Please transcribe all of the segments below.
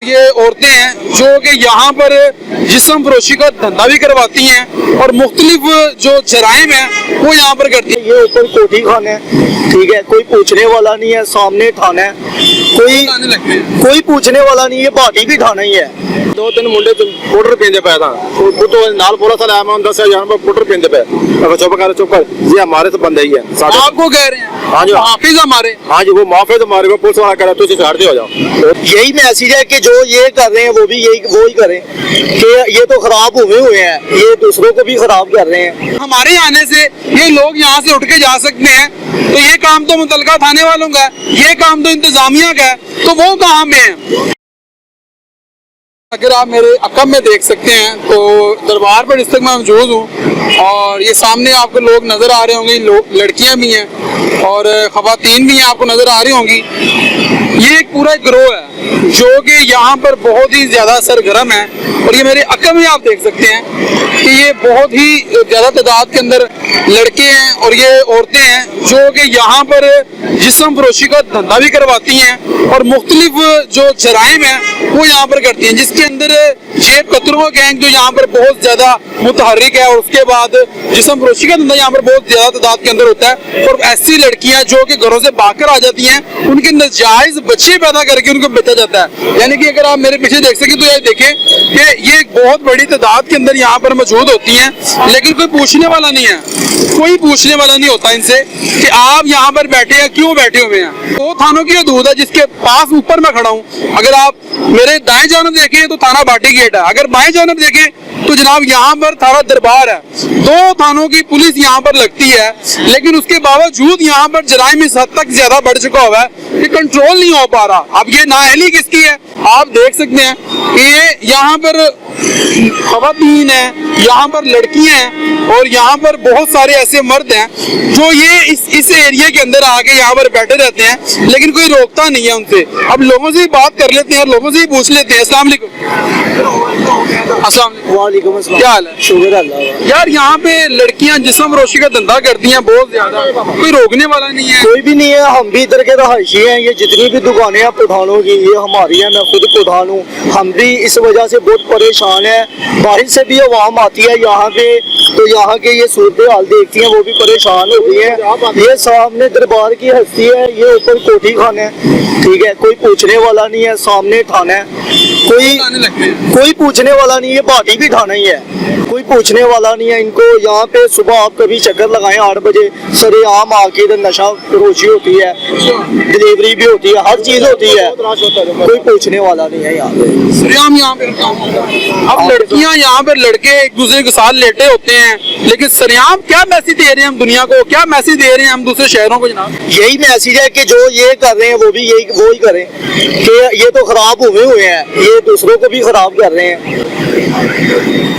ये औरतें हैं जो कि यहाँ पर जिस्म फरोशी का धंधा भी करवाती हैं और मुख्तलिफ जो जराइम है वो यहाँ पर करती हैं। ये ऊपर कोठी खाना है, ठीक है, कोई पूछने वाला नहीं है, सामने ठाना है, कोई पूछने वाला नहीं है, बाटी भी ठाना ही है। 2-3 मुंडे पुटर पींदे पे था, वो तो नाल बोला था मैं 10,000 रुपए पुटर पींदे पे। अगर चुप कर, ये हमारे तो बंदे ही है। आपको कह रहे हैं हाँ जी, हाफिज हमारे, हाँ जी, वो माफिज हमारे को पुलिस वाला कह रहा है, तुम छाड़ दे हो जाओ। यही मैसेज है कि जो ये कर रहे हैं वो भी वो ही करें कि ये तो खराब हुए हैं, ये दूसरों को भी खराब कर रहे हैं। हमारे आने से ये लोग यहाँ से उठ के जा सकते हैं, तो ये काम तो मुतलका थाने वालों का है, ये काम तो इंतजामिया का है, तो वो कहाँ में है। अगर आप मेरे अकब में देख सकते हैं तो दरबार पर इस तक मैं मौजूद हूँ और ये सामने आपको लोग नज़र आ रहे होंगे, लड़कियाँ भी हैं और ख़वातीन भी हैं, आपको नज़र आ रही होंगी। ये एक पूरा गिरोह है जो कि यहाँ पर बहुत ही ज़्यादा सरगर्म है और ये मेरे अकब में आप देख सकते हैं कि ये बहुत ही ज़्यादा तादाद के अंदर लड़के हैं और ये औरतें हैं जो कि यहाँ पर जिस्म फरोशी का धंधा भी करवाती हैं और मुख्तलिफ जो जराइम है वो यहाँ पर करती हैं, जिसके अंदर जेब कतरों का गैंग जो यहाँ पर बहुत ज़्यादा मुतहर्रिक है और उसके बाद जिस्म फरोशी का धंधा यहाँ पर बहुत ज़्यादा तादाद के अंदर होता है। और ऐसी लड़कियाँ जो कि घरों से भाग कर आ जाती हैं, उनके नाजायज बच्चे पैदा करके उनको बेचा जाता है। यानी कि अगर आप मेरे पीछे देख सकें तो ये देखें कि ये एक बहुत बड़ी तादाद के अंदर यहाँ पर मौजूद होती हैं, लेकिन कोई पूछने वाला नहीं है, कोई पूछने वाला नहीं होता इनसे कि आप यहाँ पर बैठे हैं, क्यों बैठे हुए हैं। तो थानों की हदूद है जिसके पास ऊपर मैं खड़ा हूँ। अगर आप मेरे दाएं जानब देखें तो थाना बाटी गेट है, अगर बाएं जानब देखें तो जनाब यहाँ पर थाना दरबार है। 2 थानों की पुलिस यहाँ पर लगती है, लेकिन उसके बावजूद यहाँ पर जराइम इस हद तक ज्यादा बढ़ चुका हुआ है कि कंट्रोल नहीं हो पा रहा। अब ये नाअहली किसकी है आप देख सकते हैं कि ये यहाँ पर ख़वातीन है, यहाँ पर लड़कियां हैं और यहाँ पर बहुत सारे ऐसे मर्द हैं जो ये इस एरिया के अंदर आके यहाँ पर बैठे रहते हैं, लेकिन कोई रोकता नहीं है उनसे। अब लोगों से ही बात कर लेते हैं, लोगों से ही पूछ लेते हैं। अस्सलाम वालेकुम। वालेकुम अस्सलाम। क्या हाल है? शुक्र अल्लाह। यार यहाँ पे लड़कियाँ जिस्म फरोशी का धंधा करती हैं बहुत ज्यादा, कोई रोकने वाला नहीं है। कोई भी नहीं है, हम भी इधर के रहायशी हैं। ये जितनी भी दुकानें हैं पठानों की ये हमारी हैं, मैं खुद पठान हूँ। हम भी इस वजह से बहुत परेशान हैं। बाहर से भी आवाम आती है यहाँ पे, तो यहाँ के ये सूरत हाल देखती हैं, वो भी परेशान होती हैं। ये सामने दरबार की हस्ती है, ये ऊपर कोठी खाना है, ठीक है, कोई पूछने वाला नहीं है, सामने ठाना है, कोई पूछने वाला नहीं है, बाटी भी ठाना ही है, कोई पूछने वाला नहीं है इनको। यहाँ पे सुबह आप कभी चक्कर लगाएं 8 बजे सरेआम आके इधर नशा फरोशी होती है, डिलीवरी भी होती है, हर चीज होती है, कोई पूछने वाला नहीं है यहाँ पे। सरेआम यहाँ पे अब लड़कियाँ यहाँ पर लड़के एक दूसरे के साथ लेटे होते हैं, लेकिन सरेआम क्या मैसेज दे रहे हैं हम दुनिया को, क्या मैसेज दे रहे हैं हम दूसरे शहरों को जनाब? यही मैसेज है कि जो ये कर रहे हैं वो भी वो ही करें कि ये तो खराब हुए हैं, ये दूसरों को भी खराब कर रहे हैं।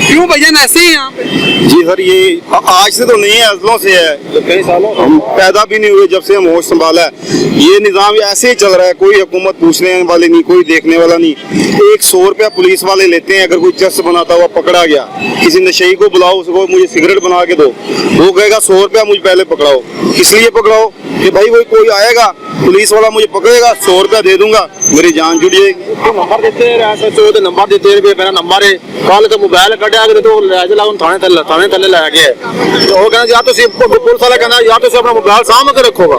क्यों भजन ऐसे ही यहाँ पे? जी सर, ये आज से तो नहीं है, अजलों से है। कई सालों हम पैदा भी नहीं हुए जब से हम होश संभाला है। ये निज़ाम ऐसे ही चल रहा है, कोई हुकूमत पूछने वाले नहीं, कोई देखने वाला नहीं। 100 रुपया पुलिस वाले लेते हैं, अगर कोई चर्स बनाता हुआ पकड़ा गया, किसी नशेई को बुलाओ, उसको मुझे सिगरेट बना के दो, वो कहेगा 100 रुपया मुझे पहले पकड़ाओ। किस लिए पकड़ाओ? कि भाई वो कोई आएगा पुलिस वाला मुझे पकड़ेगा, 100 रुपया दे दूंगा, मेरी जान जुड़ जाएगी। नंबर देते हैं, नंबर देते हैं, मेरा नंबर है, कल तो मोबाइल कटिया तो थाने तले लै गए। तो वो कहना या तो पुलिस वाला कहना या तो अपना मोबाइल साम के रखोगा,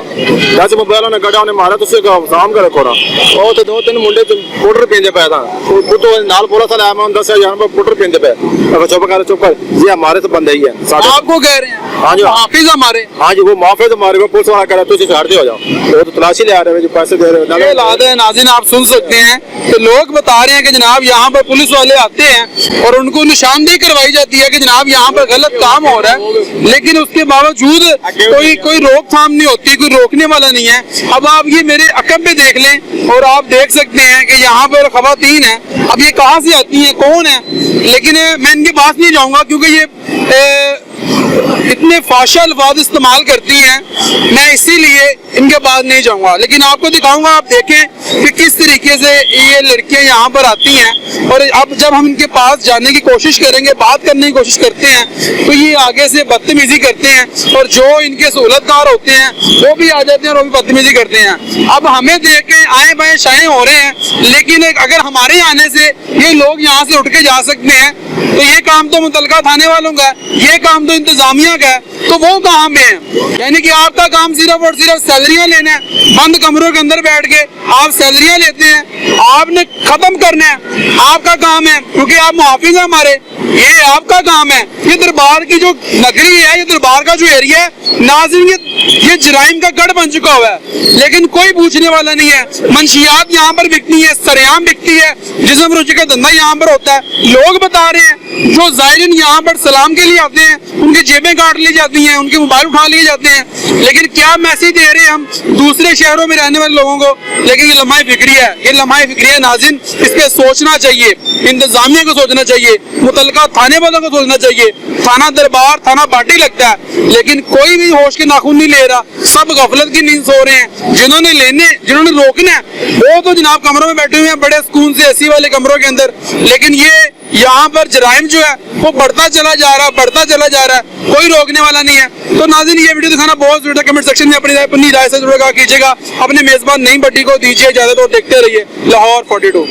जैसे मोबाइल उन्हें कटिया उन्हें मारा तो साम के रखो ना। वो तो 2-3 मुंडे पुटर पींदे पे था, वो तो नाल बोला था मैं 10,000 रुपए पुटर पींदे पे। अगर चुप कर, ये हमारे तो बंदे ही है। आपको कह रहे हैं हाँ जी, हाफिज हमारे, हाँ जी, वो माफिज हमारे को पुलिस वाला कह रहा है, तुम छाड़ दे हो जाओ। वो तो तलाशी ले आ रहे हैं, जो पैसे दे रहे हैं। नाज़रीन आप सुन सकते हैं कि लोग बता रहे हैं कि जनाब यहाँ पर पुलिस वाले आते हैं और उनको निशानदेही करवाई जाती है कि जनाब यहाँ पर गलत काम हो रहा है, लेकिन उसके बावजूद कोई रोकथाम नहीं होती, कोई रोकने वाला नहीं है। अब आप ये मेरे अकब पे देख लें और आप देख सकते हैं कि यहाँ पर ख़वातीन है। अब ये कहाँ से आती हैं, कौन है, लेकिन मैं इनके पास नहीं जाऊँगा क्योंकि ये इतने फाशा अल्फाज इस्तेमाल करती हैं, मैं इसीलिए इनके पास नहीं जाऊंगा। लेकिन आपको दिखाऊंगा, आप देखें कि किस तरीके से ये लड़कियां यहाँ पर आती हैं। और अब जब हम इनके पास जाने की कोशिश करेंगे, बात करने की कोशिश करते हैं, तो ये आगे से बदतमीजी करते हैं और जो इनके सहूलतकार होते हैं वो भी आ जाते हैं और वो भी बदतमीजी करते हैं। अब हमें देख के आए बाएं शाएं हो रहे हैं, लेकिन अगर हमारे आने से ये लोग यहाँ से उठ के जा सकते हैं, तो ये काम तो मुतलका थाने वालों का है, ये काम तो इंतजामिया का है, तो वो कहाँ में है? यानी कि आपका काम सिर्फ और सिर्फ सैलरियां लेना है, बंद कमरों के अंदर बैठ के आप सैलरियां लेते हैं, आपने खत्म करना है, आपका काम है, क्योंकि आप मुहाफिज हैं हमारे, ये आपका काम है। ये दरबार की जो नगरी है, ये दरबार का जो एरिया है नाज़रीन, ये जराइम का गढ़ बन चुका हुआ है, लेकिन कोई पूछने वाला नहीं है। मंशियात यहाँ पर बिकती है, सरेआम बिकती है, जिस्म फरोशी का धंधा यहाँ पर होता है। लोग बता रहे हैं जो ज़ायरीन यहाँ पर सलाम के लिए आते हैं, उनकी जेबें काट ली जाती हैं, उनके मोबाइल उठा लिए जाते हैं, लेकिन क्या मैसेज दे रहे हैं हम दूसरे शहरों में रहने वाले लोगों को? लेकिन ये लम्हा फिक्रिया है, ये लम्हा फिक्रिया नाज़रीन, इस पे सोचना चाहिए, इंतजामिया को सोचना चाहिए, मुतलका थाने वालों को सोचना चाहिए। थाना दरबार, थाना बाटी लगता है, लेकिन कोई भी होश के नाखून नहीं ले रहा, सब गफलत की नींद सो रहे हैं। जिन्होंने रोकना है वो तो जनाब कमरों में बैठे हुए हैं, बड़े सुकून से एसी वाले कमरों के अंदर, लेकिन ये यहाँ पर जराइम जो है वो बढ़ता चला जा रहा है, कोई रोकने वाला नहीं है। तो नाज़रीन, ये वीडियो दिखाना बहुत जरूरी है। कमेंट सेक्शन में अपनी राय से जुड़ेगा कीजिएगा, अपने मेजबान नईम भट्टी को दीजिए इजाजत और देखते रहिए लाहौर 42।